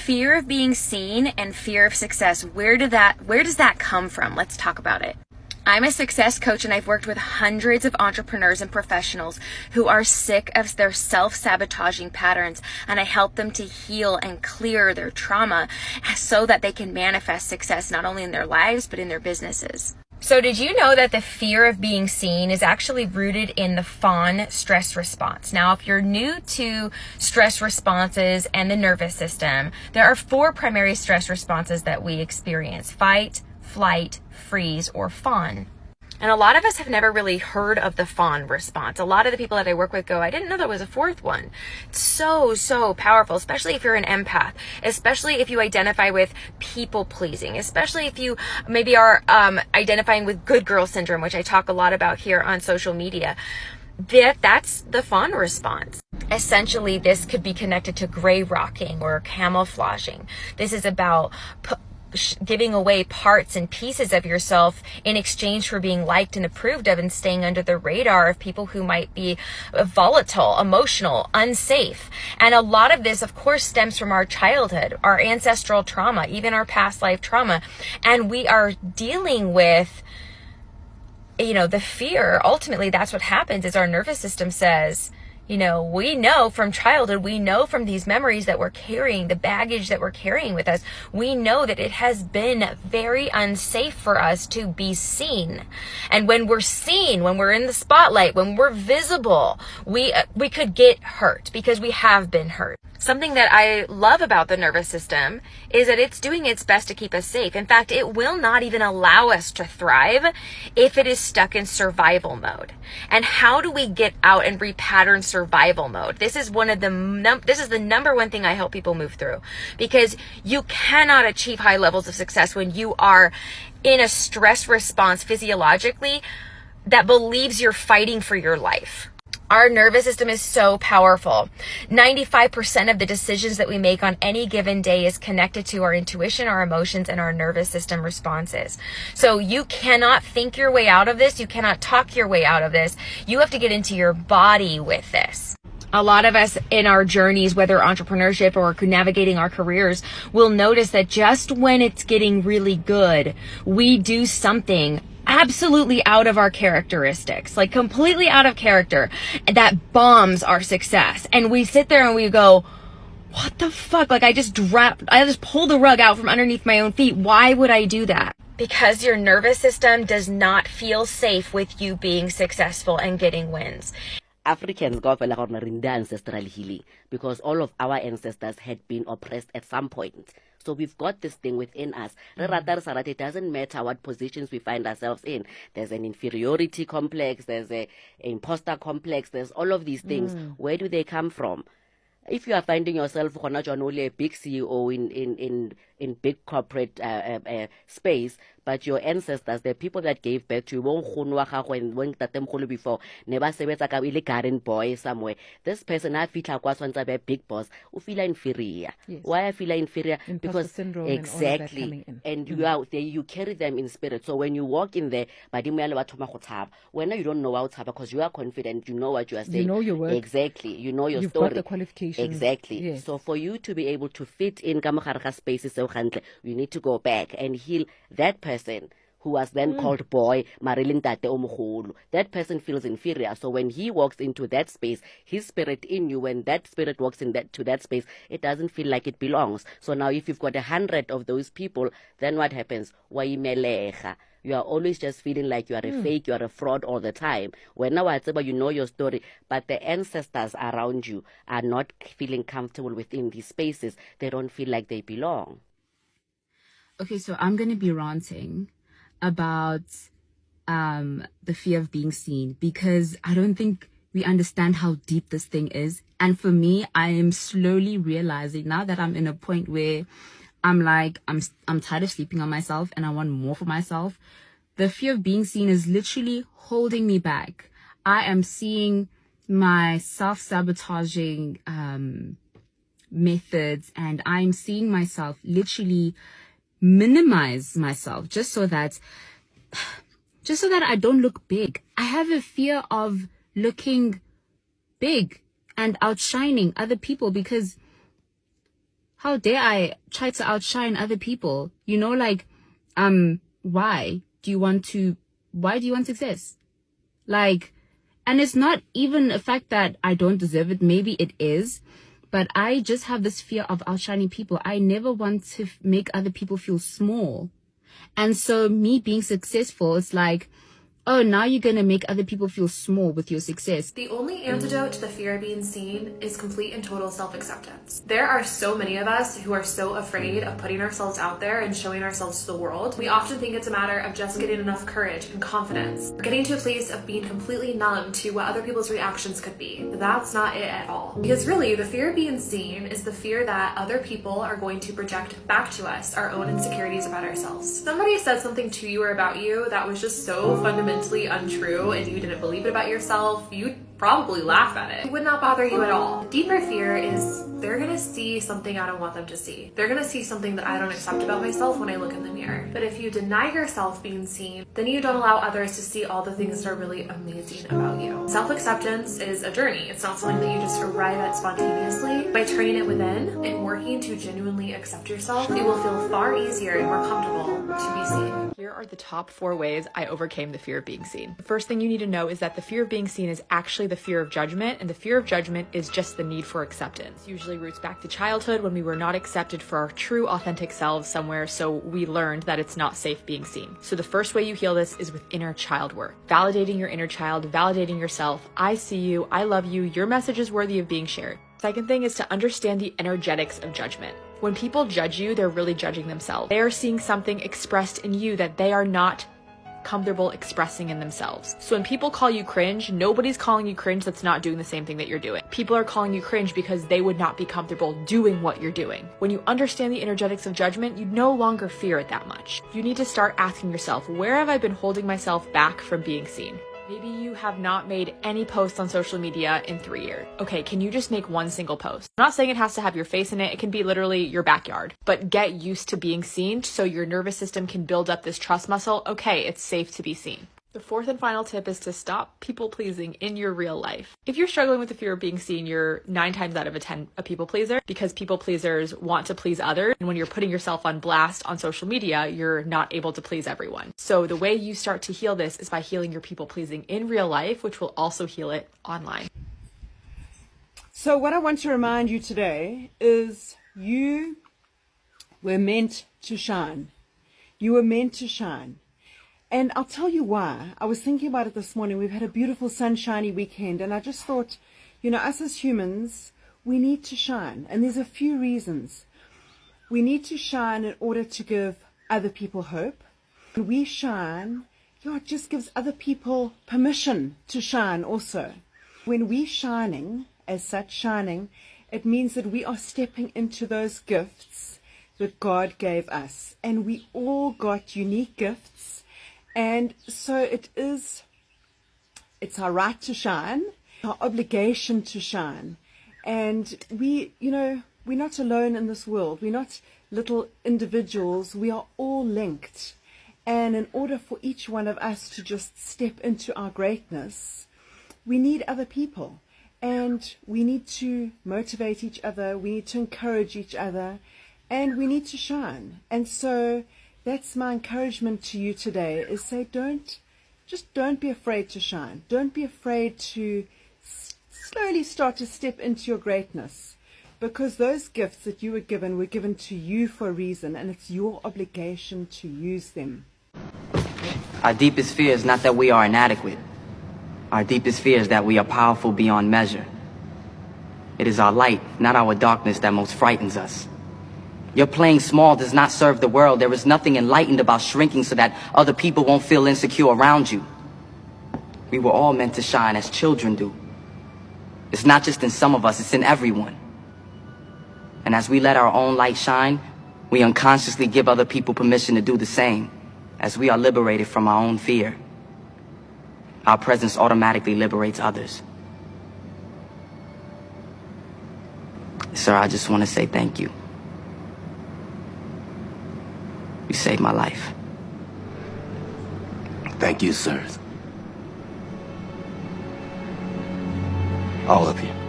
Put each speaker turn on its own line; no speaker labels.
Fear of being seen and fear of success. Where does that come from? Let's talk about it. I'm a success coach, and I've worked with hundreds of entrepreneurs and professionals who are sick of their self-sabotaging patterns, and I help them to heal and clear their trauma so that they can manifest success not only in their lives but in their businesses. So did you know that the fear of being seen is actually rooted in the fawn stress response? Now, if you're new to stress responses and the nervous system, there are 4 primary stress responses that we experience: fight, flight, freeze, or fawn. And a lot of us have never really heard of the fawn response. A lot of the people that I work with go, I didn't know there was a 4th one. It's so powerful, especially if you're an empath, especially if you identify with people pleasing, especially if you maybe are identifying with good girl syndrome, which I talk a lot about here on social media. That's the fawn response. Essentially, this could be connected to gray rocking or camouflaging. This is about giving away parts and pieces of yourself in exchange for being liked and approved of, and staying under the radar of people who might be volatile, emotional, unsafe. And a lot of this, of course, stems from our childhood, our ancestral trauma, even our past life trauma. And we are dealing with, the fear. Ultimately, that's what happens is our nervous system says, we know from childhood, we know from these memories that we're carrying, the baggage that we're carrying with us, we know that it has been very unsafe for us to be seen. And when we're seen, when we're in the spotlight, when we're visible, we could get hurt because we have been hurt. Something that I love about the nervous system is that it's doing its best to keep us safe. In fact, it will not even allow us to thrive if it is stuck in survival mode. And how do we get out and repattern survival mode? This is the number one thing I help people move through, because you cannot achieve high levels of success when you are in a stress response physiologically that believes you're fighting for your life. Our nervous system is so powerful. 95% of the decisions that we make on any given day is connected to our intuition, our emotions, and our nervous system responses. So you cannot think your way out of this. You cannot talk your way out of this. You have to get into your body with this. A lot of us in our journeys, whether entrepreneurship or navigating our careers, will notice that just when it's getting really good, we do something absolutely out of our characteristics, like completely out of character, that bombs our success. And we sit there and we go, what the fuck? Like I just pulled the rug out from underneath my own feet. Why would I do that? Because your nervous system does not feel safe with you being successful and getting wins.
Africans go for ancestral healing because all of our ancestors had been oppressed at some point. So we've got this thing within us. It doesn't matter what positions we find ourselves in. There's an inferiority complex, there's a imposter complex, there's all of these things. Where do they come from? If you are finding yourself only a big CEO in big corporate space, but your ancestors, the people that gave birth to you, before, never sebetsa garden boy somewhere. This person, I feel like a big boss, who feel inferior.
Yes.
Why I feel inferior?
Imposter syndrome
Exactly.
And
you are there, you carry them in spirit. So when you walk in there, when you don't know how to because you are confident, you know what you are saying.
You know your work.
Exactly. You know your
You've
story.
got the qualifications.
Exactly.
Yes.
So for you to be able to fit in spaces, you need to go back and heal that person who was then called boy, that person feels inferior. So when he walks into that space, his spirit in you, when that spirit walks in to that space, it doesn't feel like it belongs. So now if you've got 100 of those people, then what happens? You are always just feeling like you are a fake, you are a fraud all the time. When now you know your story, but the ancestors around you are not feeling comfortable within these spaces. They don't feel like they belong.
Okay, so I'm going to be ranting about the fear of being seen, because I don't think we understand how deep this thing is. And for me, I am slowly realizing now that I'm in a point where I'm like, I'm tired of sleeping on myself and I want more for myself. The fear of being seen is literally holding me back. I am seeing my self-sabotaging methods, and I'm seeing myself literally minimize myself just so that I don't look big. I have a fear of looking big and outshining other people, because how dare I try to outshine other people? You know, like, why do you want success? Like, and it's not even a fact that I don't deserve it. Maybe it is, but I just have this fear of outshining people. I never want to make other people feel small. And so me being successful, it's like, oh, now you're going to make other people feel small with your success.
The only antidote to the fear of being seen is complete and total self-acceptance. There are so many of us who are so afraid of putting ourselves out there and showing ourselves to the world. We often think it's a matter of just getting enough courage and confidence, getting to a place of being completely numb to what other people's reactions could be. But that's not it at all. Because really, the fear of being seen is the fear that other people are going to project back to us our own insecurities about ourselves. Somebody said something to you or about you that was just so fundamentally untrue and you didn't believe it about yourself, you'd probably laugh at it. It would not bother you at all. Deeper fear is they're gonna see something I don't want them to see. They're gonna see something that I don't accept about myself when I look in the mirror. But if you deny yourself being seen, then you don't allow others to see all the things that are really amazing about you. Self-acceptance is a journey. It's not something that you just arrive at spontaneously. By turning it within and working to genuinely accept yourself, it will feel far easier and more comfortable to be seen.
Here are the top 4 ways I overcame the fear of being seen. The first thing you need to know is that the fear of being seen is actually the fear of judgment, and the fear of judgment is just the need for acceptance. It usually roots back to childhood when we were not accepted for our true authentic selves somewhere, so we learned that it's not safe being seen. So the first way you heal this is with inner child work. Validating your inner child, validating yourself. I see you, I love you, your message is worthy of being shared. Second thing is to understand the energetics of judgment. When people judge you, they're really judging themselves. They are seeing something expressed in you that they are not comfortable expressing in themselves. So when people call you cringe, nobody's calling you cringe that's not doing the same thing that you're doing. People are calling you cringe because they would not be comfortable doing what you're doing. When you understand the energetics of judgment, you no longer fear it that much. You need to start asking yourself, where have I been holding myself back from being seen? Maybe you have not made any posts on social media in 3 years. Okay, can you just make one single post? I'm not saying it has to have your face in it. It can be literally your backyard. But get used to being seen so your nervous system can build up this trust muscle. Okay, it's safe to be seen. The fourth and final tip is to stop people pleasing in your real life. If you're struggling with the fear of being seen, you're 9 times out of 10 a people pleaser, because people pleasers want to please others. And when you're putting yourself on blast on social media, you're not able to please everyone. So the way you start to heal this is by healing your people pleasing in real life, which will also heal it online.
So what I want to remind you today is you were meant to shine. You were meant to shine. And I'll tell you why. I was thinking about it this morning. We've had a beautiful sunshiny weekend, and I just thought, you know, us as humans, we need to shine. And there's a few reasons. We need to shine in order to give other people hope. When we shine, it just gives other people permission to shine also. When we're shining, as such shining, it means that we are stepping into those gifts that God gave us. And we all got unique gifts. And so it's our right to shine, our obligation to shine. And we're not alone in this world. We're not little individuals. We are all linked. And in order for each one of us to just step into our greatness, we need other people. And we need to motivate each other. We need to encourage each other. And we need to shine. And so that's my encouragement to you today, is say don't be afraid to shine. Don't be afraid to slowly start to step into your greatness, because those gifts that you were given to you for a reason, and it's your obligation to use them.
Our deepest fear is not that we are inadequate. Our deepest fear is that we are powerful beyond measure. It is our light, not our darkness, that most frightens us. Your playing small does not serve the world. There is nothing enlightened about shrinking so that other people won't feel insecure around you. We were all meant to shine as children do. It's not just in some of us, it's in everyone. And as we let our own light shine, we unconsciously give other people permission to do the same, as we are liberated from our own fear. Our presence automatically liberates others. Sir, I just want to say thank you. You saved my life.
Thank you, sir. All of you.